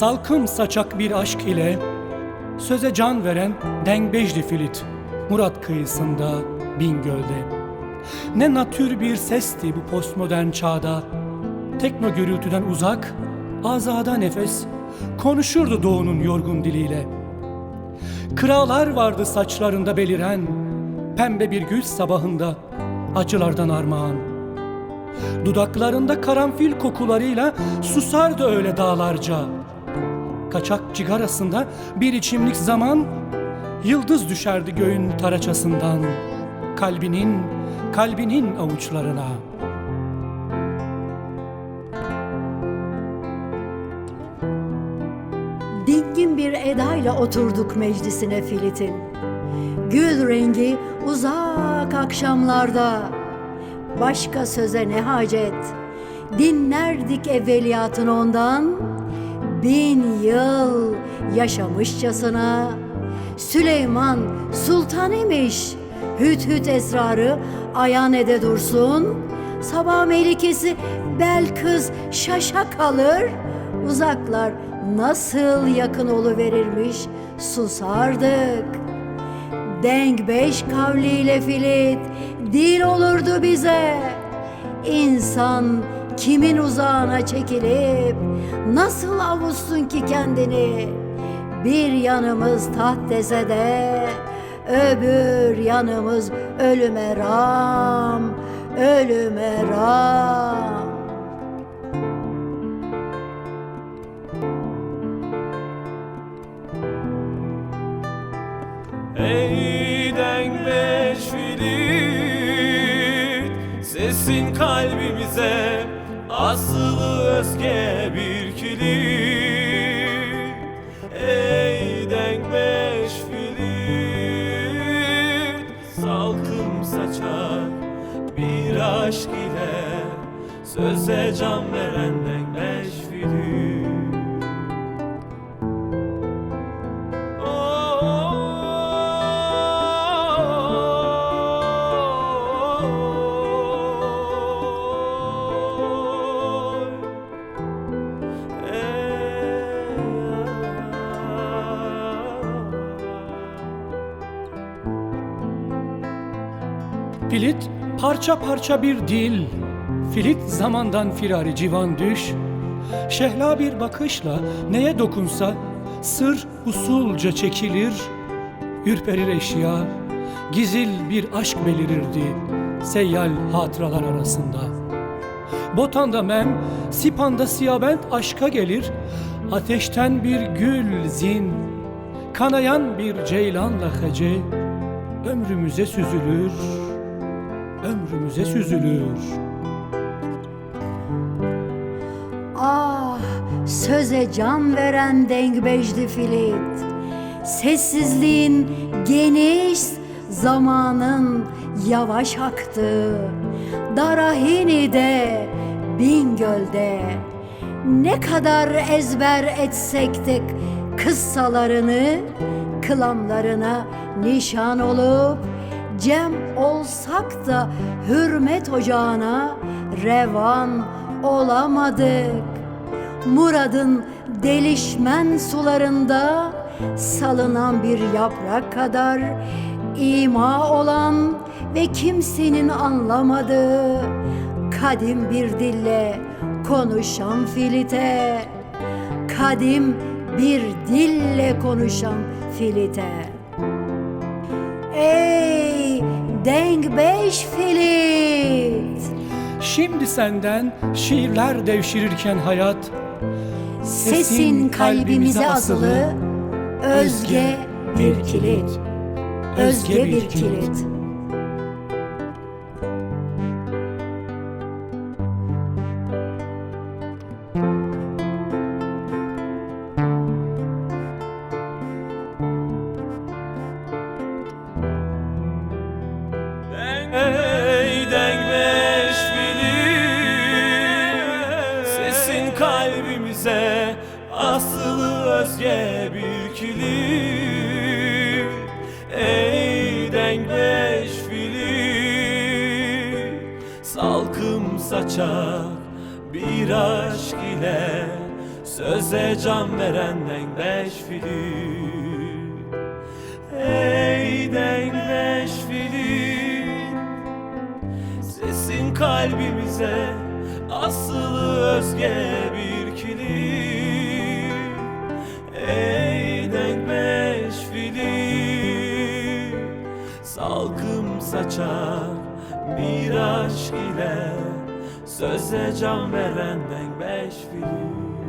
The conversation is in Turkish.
Salkım saçak bir aşk ile söze can veren Dengbejli Filit, Murat kıyısında, Bingöl'de. Ne natür bir sesti bu postmodern çağda, tekno gürültüden uzak, azada nefes, konuşurdu doğunun yorgun diliyle. Kıralar vardı saçlarında beliren, pembe bir gül sabahında, acılardan armağan. Dudaklarında karanfil kokularıyla susardı öyle dağlarca. Kaçak cigarasında bir içimlik zaman, yıldız düşerdi göğün taraçasından, kalbinin avuçlarına. Dingin bir edayla oturduk meclisine Filit'in. Gül rengi uzak akşamlarda, başka söze ne hacet, dinlerdik evveliyatın ondan. 1000 yıl yaşamışçasına, Süleyman Sultan imiş, hüt hüt esrarı ayan ede dursun. Sabah melikesi Belkıs şaşa kalır, uzaklar nasıl yakın oluverirmiş susardık. Denkbeş kavliyle Filit dil olurdu bize. İnsan kimin uzağına çekilip nasıl avutsun ki kendini? Bir yanımız taht dese de öbür yanımız ölüme ram, ölüme ram. Ey Denkbeş Filit, sesin kalbimize asılı özge bir kilit. Ey Denkbeş Filit, salkım saçar bir aşk ile söze can veren Denkbeş Filit. Filit parça parça bir dil, Filit zamandan firari civan düş. Şehla bir bakışla neye dokunsa sır usulca çekilir. Ürperir eşya, gizil bir aşk belirirdi seyyal hatıralar arasında. Botanda mem, sipanda siyabent aşka gelir. Ateşten bir gül zin, kanayan bir ceylanla hece ömrümüze süzülür, ömrümüze süzülür. Ah, söze can veren Denkbejli Filit, sessizliğin geniş, zamanın yavaş aktı. Darahini'de, Bingöl'de ne kadar ezber etsek de kıssalarını, kılamlarına nişan olup cem olsak da hürmet ocağına revan olamadık. Murad'ın delişmen sularında salınan bir yaprak kadar ima olan ve kimsenin anlamadığı kadim bir dille konuşan Filit'e, kadim bir dille konuşan Filit'e. Ey Denkbeş Filit! Şimdi senden şiirler devşirirken hayat, Sesin kalbimize asılı özge bir kilit, özge bir kilit. Ey Denkbeş Filit, sesin kalbimize asılı özge bir kilit. Ey Denkbeş Filit, salkım saçar bir aşk ile söze can veren denk beş filit. Ey denk beş filit, sesin kalbimize asılı özge bir kilit. Ey denk beş filit, salkım saçar bir aşk ile söze can veren denk beş filit.